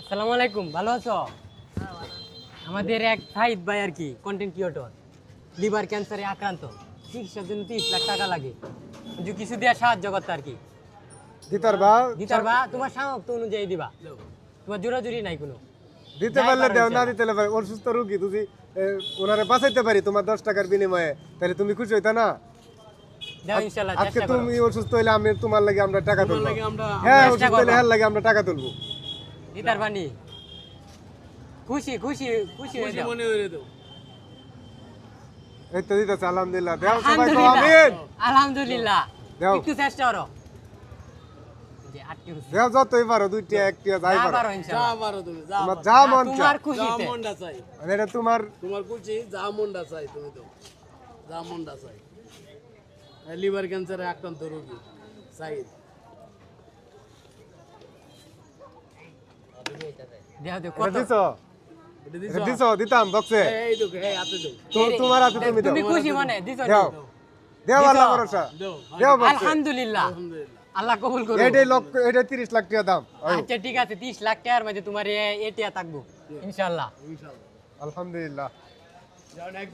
আসসালামু আলাইকুম, ভালো আছো? আমাদের এক সাহিদ ভাই আর কি কন্টেন্ট ক্রিয়েটর, লিভার ক্যান্সারে আক্রান্ত, চিকিৎসার জন্য 30 লাখ টাকা লাগে। যদি কিছু দেওয়া সাহায্য করতে আর কি দিতার বা দিতার তোমার সামর্থ্য অনুযায়ী দিবা, তোমার জোরাজুরি নাই কোনো। দিতে পারলে দেও, না দিতে পারলে অসুস্থ রোগী যদি ওনারে বাঁচাইতে পারি তোমার 10 টাকার বিনিময়ে, তাহলে তুমি খুশি হইতা না? দাও ইনশাআল্লাহ, আজকে চেষ্টা করো। তুমি অসুস্থ হইলে আমি তোমার লাগি আমরা টাকা তুলবো। আমরা হ্যাঁ, চেষ্টা অসুস্থ হইলে করবো। এর লাগি আমরা টাকা তুলবো। দিতার বানি খুশি খুশি খুশি হয়ে যাও। মনে হয়ে দেবো। এই তো দিতেছে, আলহামদুলিল্লাহ। দেও সবাই, আলহামদুলিল্লাহ, আমিন। আলহামদুলিল্লাহ। দাও। একটু চেষ্টা করো, যে আটকে গেছে। দেও যতই পারো, 2টা 1টা যাই যা পারো। পারো যা ইনশাআল্লাহ। পারো তুমি, যা তোমার পারো। যা মন চায়, তোমার যা খুশিতে। মনটা চাই, মানে এটা তোমার তোমার খুশি, যা মনটা চাই তুমি তো, যা মনটা চাই। লিভার ক্যান্সারে আক্রান্ত রোগী সাইদ। দেও দেও এটা কত? দিছো, এটা দিছো? এটা দিছো, দিতাম বক্সে। এই দেখো, এই হাতে দাও। তোমার হাতে তুমি দাও। তুমি খুশি মনে দিছো? দেও, দেও, আল্লাহ ভরসা। দাও। দেও বক্সে। আলহামদুলিল্লাহ, আলহামদুলিল্লাহ। আল্লাহ কবুল করুন। এটাই লক্ষ, এটা 30 লাখ টাকা দাম। আচ্ছা ঠিক আছে, 30 লাখ টাকার মধ্যে তোমার এটিয়া থাকবো ইনশাআল্লাহ। ইনশাআল্লাহ। আলহামদুলিল্লাহ। যেমন একদম